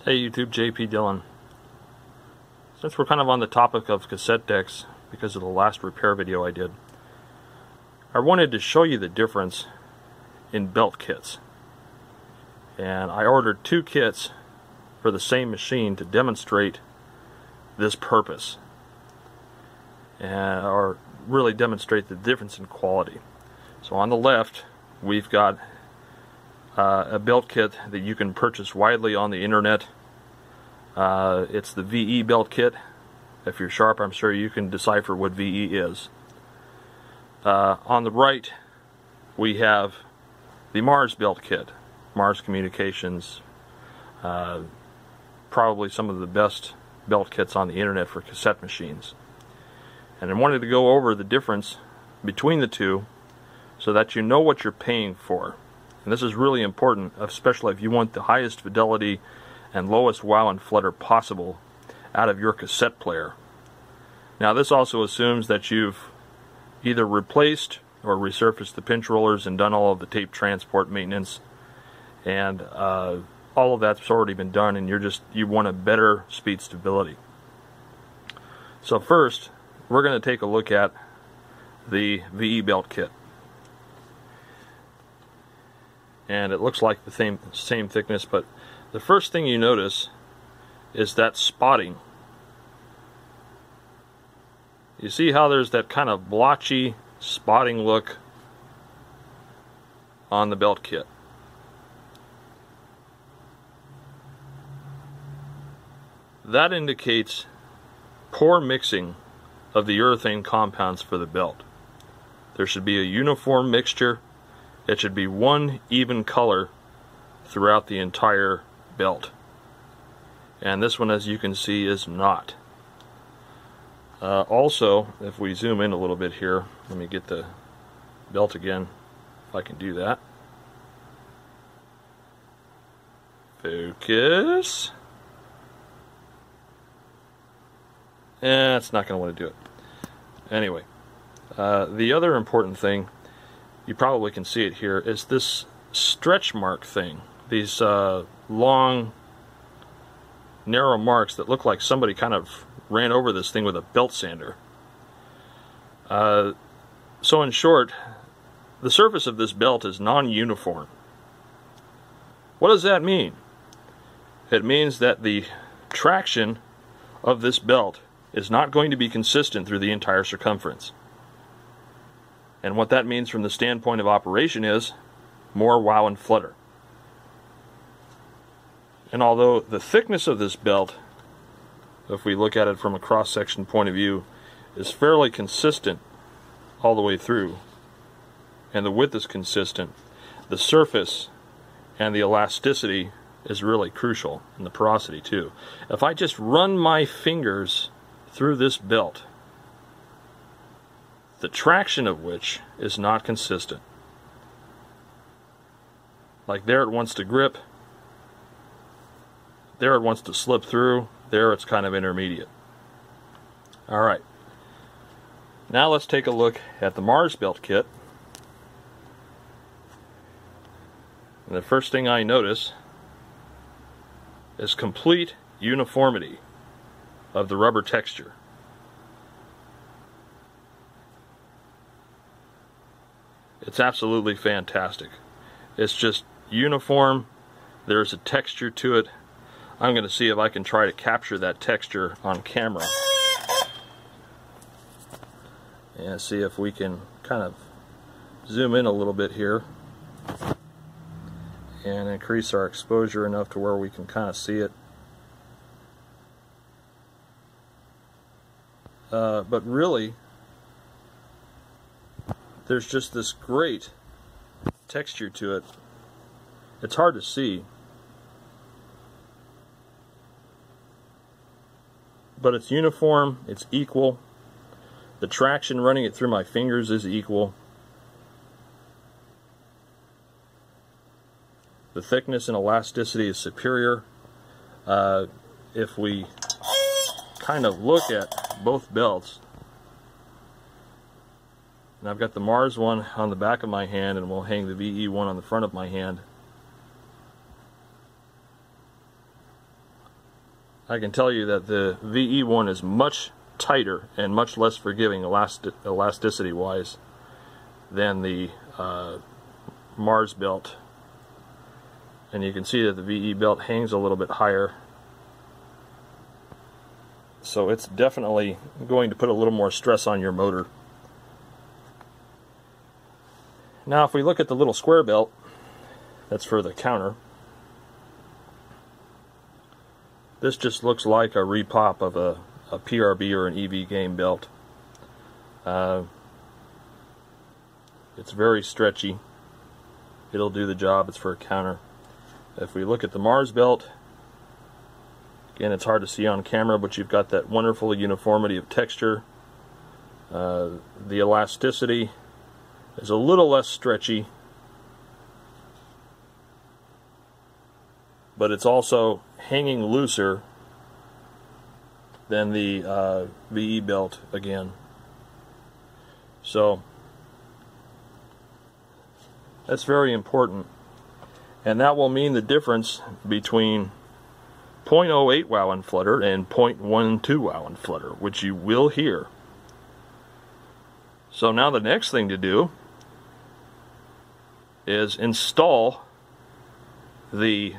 Hey YouTube, JP Dillon. Since we're kind of on the topic of cassette decks because of the last repair video I did, I wanted to show you the difference in belt kits. And I ordered 2 kits for the same machine to demonstrate this purpose, or really demonstrate the difference in quality. So on the left we've got a belt kit that you can purchase widely on the internet. It's the VE belt kit. If you're sharp, I'm sure you can decipher what VE is. On the right we have the Marrs belt kit. Marrs Communications, probably some of the best belt kits on the internet for cassette machines. And I wanted to go over the difference between the two so that you know what you're paying for. And this is really important, especially if you want the highest fidelity and lowest wow and flutter possible out of your cassette player. Now this also assumes that you've either replaced or resurfaced the pinch rollers and done all of the tape transport maintenance, and all of that's already been done, and you want a better speed stability. So first we're going to take a look at the VE belt kit. And it looks like the same thickness, but the first thing you notice is that spotting. You see how there's that kind of blotchy spotting look on the belt kit. That indicates poor mixing of the urethane compounds for the belt. There should be a uniform mixture. It should be one even color throughout the entire belt. And this one, as you can see, is not. Also, if we zoom in a little bit here, let me get the belt again, if I can do that. Focus. It's not going to want to do it. Anyway, the other important thing, you probably can see it here, is this stretch mark thing. These long, narrow marks that look like somebody kind of ran over this thing with a belt sander. So in short, the surface of this belt is non-uniform. What does that mean? It means that the traction of this belt is not going to be consistent through the entire circumference. And what that means from the standpoint of operation is more wow and flutter. And although the thickness of this belt, if we look at it from a cross-section point of view, is fairly consistent all the way through, and the width is consistent, the surface and the elasticity is really crucial, and the porosity too. If I just run my fingers through this belt, the traction of which is not consistent. Like there it wants to grip, there it wants to slip through, there it's kind of intermediate. Alright, now let's take a look at the Marrs belt kit. And the first thing I notice is complete uniformity of the rubber texture. It's absolutely fantastic. It's just uniform. There's a texture to it. I'm going to see if I can try to capture that texture on camera. And see if we can kind of zoom in a little bit here and increase our exposure enough to where we can kind of see it. But really, there's just this great texture to it. It's hard to see, but it's uniform, it's equal. The traction running it through my fingers is equal. The thickness and elasticity is superior. If we kind of look at both belts, and I've got the Marrs one on the back of my hand, and we'll hang the VE one on the front of my hand. I can tell you that the VE one is much tighter and much less forgiving elasticity wise than the Marrs belt, and you can see that the VE belt hangs a little bit higher, so it's definitely going to put a little more stress on your motor. Now if we look at the little square belt, that's for the counter. This just looks like a repop of a PRB or an EV game belt. It's very stretchy. It'll do the job. It's for a counter. If we look at the Marrs belt, again, it's hard to see on camera, but you've got that wonderful uniformity of texture. The elasticity is a little less stretchy, but it's also hanging looser than the VE belt again. So that's very important, and that will mean the difference between 0.08 wow and flutter and 0.12 wow and flutter, which you will hear. So now the next thing to do is install the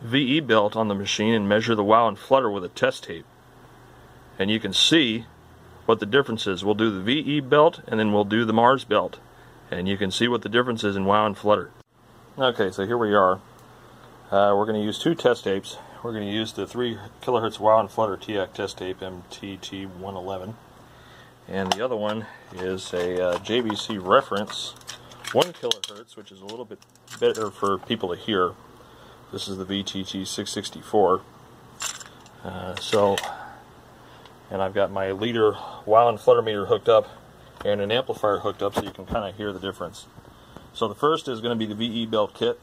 VE belt on the machine and measure the wow and flutter with a test tape, and you can see what the difference is. We'll do the VE belt and then we'll do the Marrs belt, and you can see what the difference is in wow and flutter. Okay, so here we are. We're going to use two test tapes. We're going to use the 3 kHz wow and flutter TAC test tape, MTT111, and the other one is a JVC reference 1 kHz, which is a little bit better for people to hear. This is the VTT664. And I've got my leader wow and flutter meter hooked up and an amplifier hooked up so you can kind of hear the difference. So the first is going to be the VE belt kit.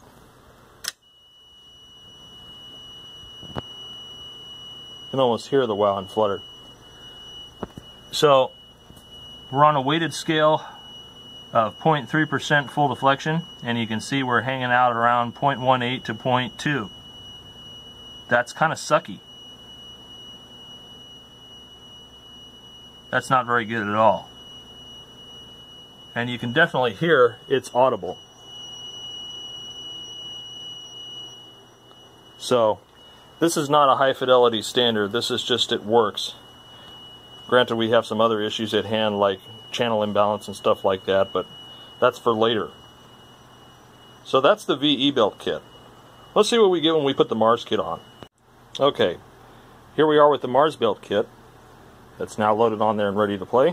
You can almost hear the wow and flutter. So we're on a weighted scale of 0.3% full deflection, and you can see we're hanging out around 0.18 to 0.2. That's kind of sucky. That's not very good at all. And you can definitely hear it's audible. So this is not a high fidelity standard, this is just it works. Granted, we have some other issues at hand like channel imbalance and stuff like that, but that's for later. So that's the VE belt kit. Let's see what we get when we put the Marrs kit on. Okay, here we are with the Marrs belt kit. It's now loaded on there and ready to play.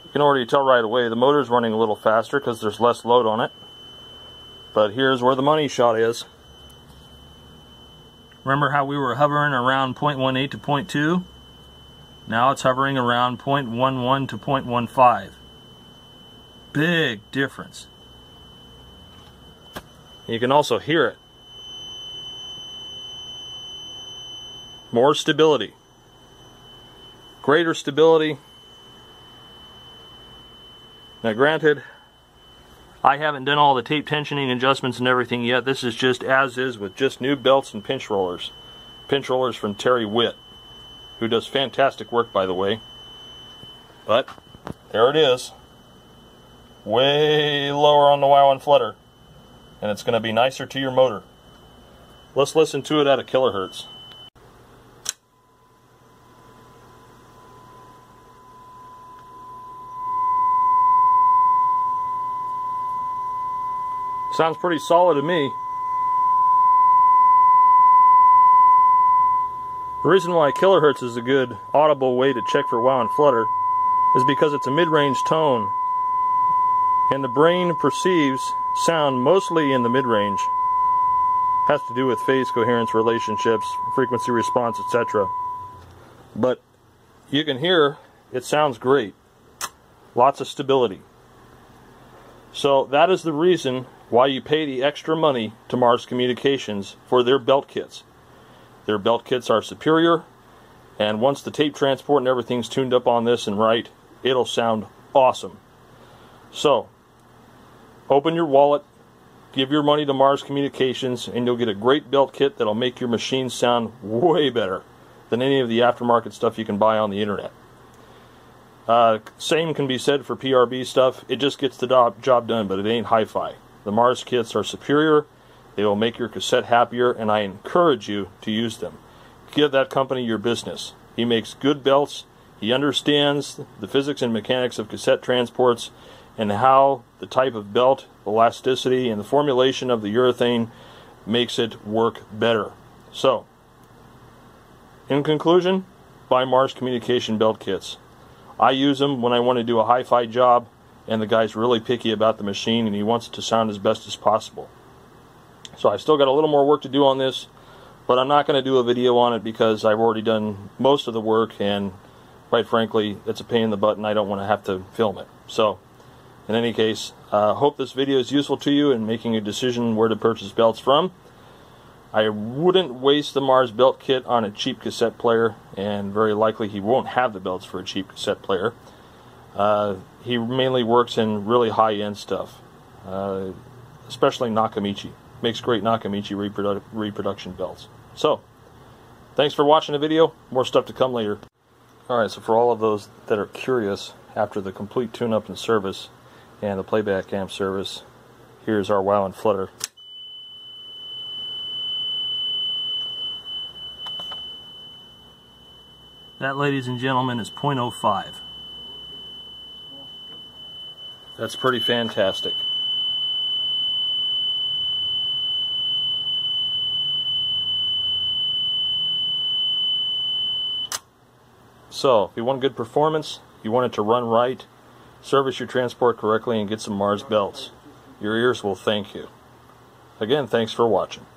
You can already tell right away the motor's running a little faster because there's less load on it. But here's where the money shot is. Remember how we were hovering around 0.18 to 0.2? Now it's hovering around 0.11 to 0.15. Big difference. You can also hear it. More stability. Greater stability. Now granted, I haven't done all the tape tensioning adjustments and everything yet. This is just as is with just new belts and pinch rollers. Pinch rollers from Terry Witt, who does fantastic work, by the way. But there it is. Way lower on the wow and flutter. And it's going to be nicer to your motor. Let's listen to it at a kilohertz. Sounds pretty solid to me. The reason why kilohertz is a good audible way to check for wow and flutter is because it's a mid-range tone, and the brain perceives sound mostly in the mid-range. Has to do with phase coherence relationships, frequency response, etc. But you can hear it sounds great. Lots of stability. So that is the reason why you pay the extra money to Marrs Communications for their belt kits. Their belt kits are superior, and once the tape transport and everything's tuned up on this and right, it'll sound awesome. So, open your wallet, Give your money to Marrs Communications and you'll get a great belt kit that'll make your machine sound way better than any of the aftermarket stuff you can buy on the internet. Same can be said for PRB stuff. It just gets the job done, but it ain't hi-fi. The Marrs kits are superior. They will make your cassette happier, and I encourage you to use them. Give that company your business. He makes good belts. He understands the physics and mechanics of cassette transports and how the type of belt, elasticity, and the formulation of the urethane makes it work better. So, in conclusion, buy Marrs Communication belt kits. I use them when I want to do a hi-fi job, and the guy's really picky about the machine, and he wants it to sound as best as possible. So I've still got a little more work to do on this, but I'm not going to do a video on it because I've already done most of the work, and quite frankly, it's a pain in the butt, and I don't want to have to film it. So, in any case, hope this video is useful to you in making a decision where to purchase belts from. I wouldn't waste the Marrs belt kit on a cheap cassette player, and very likely he won't have the belts for a cheap cassette player. He mainly works in really high-end stuff, especially Nakamichi. Makes great Nakamichi reproduction belts. So, thanks for watching the video. More stuff to come later. Alright, so for all of those that are curious, after the complete tune-up and service and the playback amp service, here's our wow and flutter. That, ladies and gentlemen, is 0.05. That's pretty fantastic. So, if you want good performance, you want it to run right, service your transport correctly, and get some Marrs belts, your ears will thank you. Again, thanks for watching.